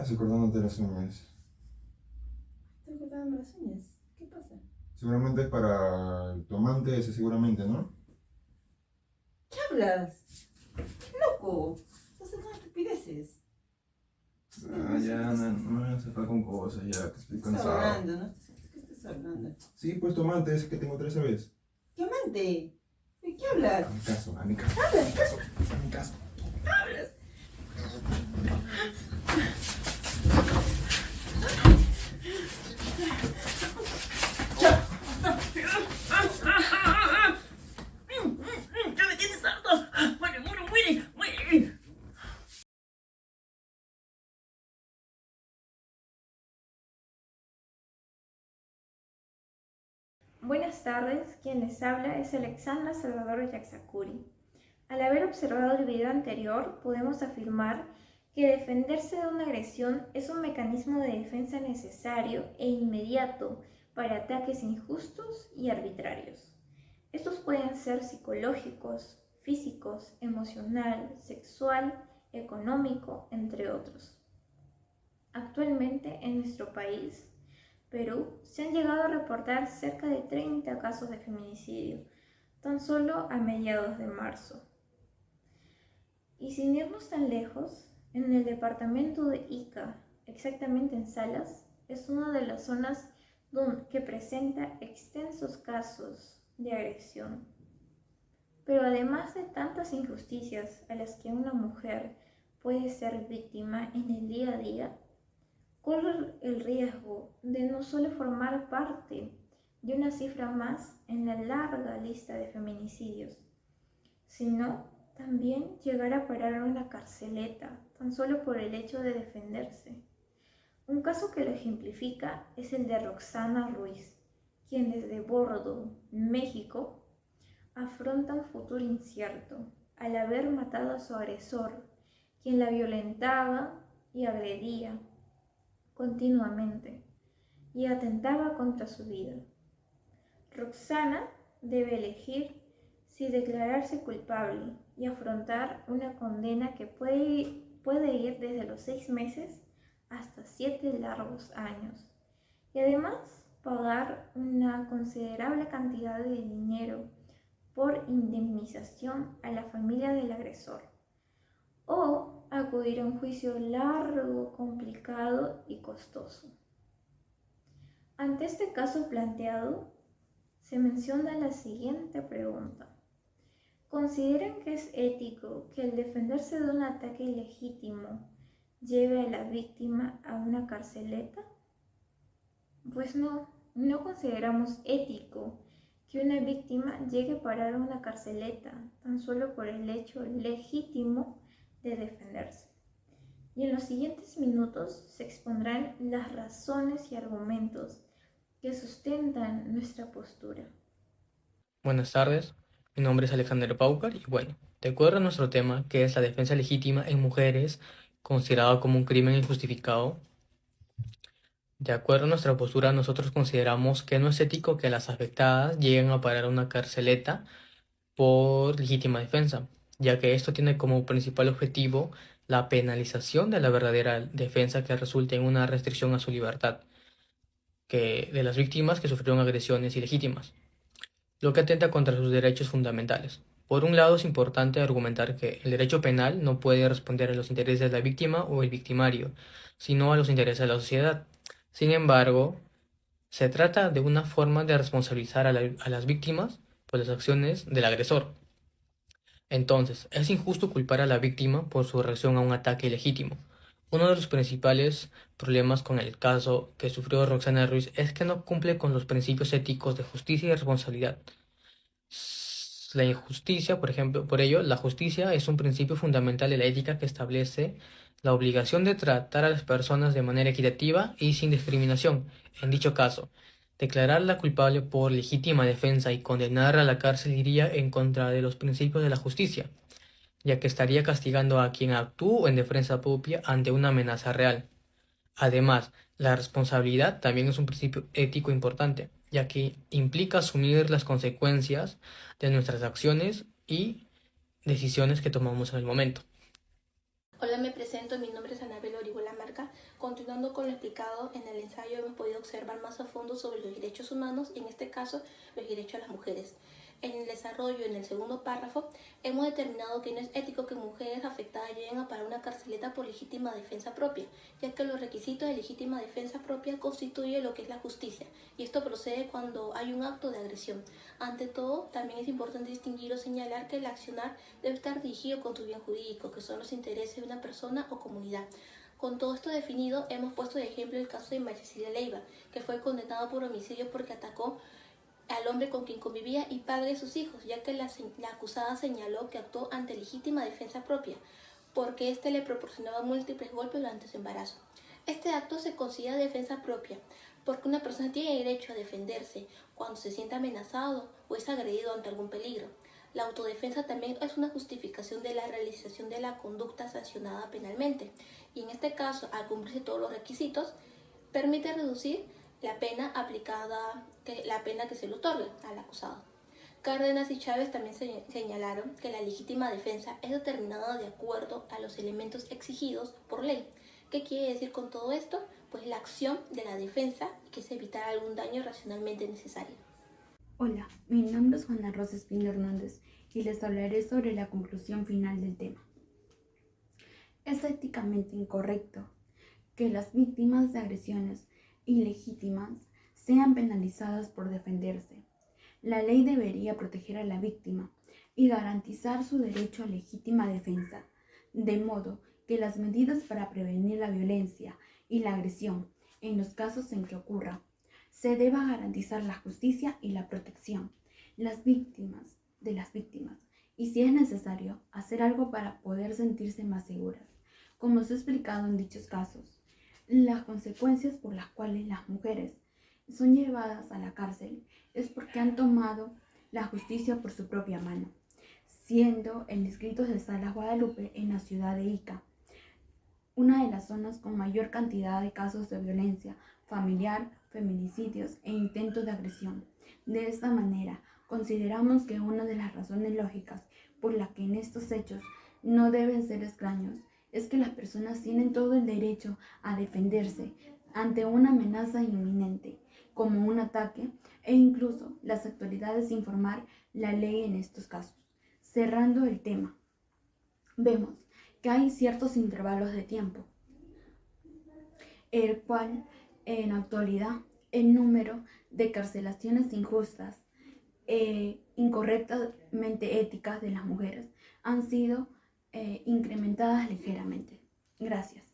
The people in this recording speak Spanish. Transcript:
haces cortándote las uñas? Estoy cortando las uñas. ¿Qué pasa? Seguramente es para el tomate, ese seguramente, ¿no? ¿Qué hablas? ¡Qué loco! Estás haciendo estupideces. Ya, no me hace falta con cosas, ya, que estoy ¿Qué estás cansado. hablando? ¿No? ¿Qué estás hablando? Sí, pues tomate, ese que tengo otra vez. ¿Qué amante? ¿De qué hablas? A mi caso, a mi caso, ¿Qué hablas? a mi caso. ¿Qué hablas? ¿Qué me tienes harto? ¡Muere, muere, muere! ¡Muere! Buenas tardes, quien les habla es Alexandra Salvador Yaxacuri. Al haber observado el video anterior, podemos afirmar que defenderse de una agresión es un mecanismo de defensa necesario e inmediato para ataques injustos y arbitrarios. Estos pueden ser psicológicos, físicos, emocional, sexual, económico, entre otros. Actualmente en nuestro país, Perú, se han llegado a reportar cerca de 30 casos de feminicidio, tan solo a mediados de marzo. Y sin irnos tan lejos, en el departamento de Ica, exactamente en Salas, es una de las zonas que presenta extensos casos de agresión. Pero además de tantas injusticias a las que una mujer puede ser víctima en el día a día, corre el riesgo de no solo formar parte de una cifra más en la larga lista de feminicidios, sino también llegar a parar en una carceleta tan solo por el hecho de defenderse. Un caso que lo ejemplifica es el de Roxana Ruiz, quien desde Bordo, México, afronta un futuro incierto al haber matado a su agresor, quien la violentaba y agredía continuamente y atentaba contra su vida. Roxana debe elegir si declararse culpable y afrontar una condena que puede ir desde los 6 meses hasta 7 largos años y además pagar una considerable cantidad de dinero por indemnización a la familia del agresor o acudir a un juicio largo, complicado y costoso. Ante este caso planteado, se menciona la siguiente pregunta. ¿Consideran que es ético que el defenderse de un ataque ilegítimo lleve a la víctima a una carceleta? Pues no consideramos ético que una víctima llegue a parar a una carceleta tan solo por el hecho legítimo de defenderse. Y en los siguientes minutos se expondrán las razones y argumentos que sustentan nuestra postura. Buenas tardes, mi nombre es Alexander Paucar y bueno, de acuerdo a nuestro tema, que es la defensa legítima en mujeres, considerado como un crimen injustificado, de acuerdo a nuestra postura, nosotros consideramos que no es ético que las afectadas lleguen a parar a una carceleta por legítima defensa, ya que esto tiene como principal objetivo la penalización de la verdadera defensa que resulte en una restricción a su libertad, de las víctimas que sufrieron agresiones ilegítimas, lo que atenta contra sus derechos fundamentales. Por un lado, es importante argumentar que el derecho penal no puede responder a los intereses de la víctima o el victimario, sino a los intereses de la sociedad. Sin embargo, se trata de una forma de responsabilizar a las víctimas por las acciones del agresor. Entonces, es injusto culpar a la víctima por su reacción a un ataque ilegítimo. Uno de los principales problemas con el caso que sufrió Roxana Ruiz es que no cumple con los principios éticos de justicia y responsabilidad. La injusticia, por ejemplo, por ello, la justicia es un principio fundamental de la ética que establece la obligación de tratar a las personas de manera equitativa y sin discriminación. En dicho caso, declararla culpable por legítima defensa y condenarla a la cárcel iría en contra de los principios de la justicia, ya que estaría castigando a quien actúe en defensa propia ante una amenaza real. Además, la responsabilidad también es un principio ético importante, ya que implica asumir las consecuencias de nuestras acciones y decisiones que tomamos en el momento. Hola, me presento, mi nombre es Anabel Orihuela Marca. Continuando con lo explicado en el ensayo, hemos podido observar más a fondo sobre los derechos humanos y en este caso los derechos de las mujeres. En el desarrollo, en el segundo párrafo, hemos determinado que no es ético que mujeres afectadas lleguen a parar una carceleta por legítima defensa propia, ya que los requisitos de legítima defensa propia constituyen lo que es la justicia, y esto procede cuando hay un acto de agresión. Ante todo, también es importante distinguir o señalar que el accionar debe estar dirigido con su bien jurídico, que son los intereses de una persona o comunidad. Con todo esto definido, hemos puesto de ejemplo el caso de María Cecilia Leiva, que fue condenado por homicidio porque atacó al hombre con quien convivía y padre de sus hijos, ya que la acusada señaló que actuó ante legítima defensa propia, porque éste le proporcionaba múltiples golpes durante su embarazo. Este acto se considera defensa propia, porque una persona tiene derecho a defenderse cuando se siente amenazado o es agredido ante algún peligro. La autodefensa también es una justificación de la realización de la conducta sancionada penalmente, y en este caso, al cumplirse todos los requisitos, permite reducir la pena que se le otorga al acusado. Cárdenas y Chávez también señalaron que la legítima defensa es determinada de acuerdo a los elementos exigidos por ley. ¿Qué quiere decir con todo esto? Pues la acción de la defensa, que es evitar algún daño racionalmente necesario. Hola, mi nombre es Juana Rosa Espino Hernández y les hablaré sobre la conclusión final del tema. Es éticamente incorrecto que las víctimas de agresiones ilegítimas sean penalizadas por defenderse. La ley debería proteger a la víctima y garantizar su derecho a legítima defensa, de modo que las medidas para prevenir la violencia y la agresión, en los casos en que ocurra, se deba garantizar la justicia y la protección de las víctimas, y si es necesario, hacer algo para poder sentirse más seguras. Como se ha explicado en dichos casos, las consecuencias por las cuales las mujeres son llevadas a la cárcel es porque han tomado la justicia por su propia mano, siendo el distrito de Salas Guadalupe en la ciudad de Ica una de las zonas con mayor cantidad de casos de violencia familiar, feminicidios e intentos de agresión. De esta manera, consideramos que una de las razones lógicas por las que en estos hechos no deben ser extraños es que las personas tienen todo el derecho a defenderse ante una amenaza inminente, como un ataque, e incluso las autoridades informar la ley en estos casos. Cerrando el tema, vemos que hay ciertos intervalos de tiempo, el cual en la actualidad el número de carcelaciones injustas e incorrectamente éticas de las mujeres han sido incrementadas ligeramente. Gracias.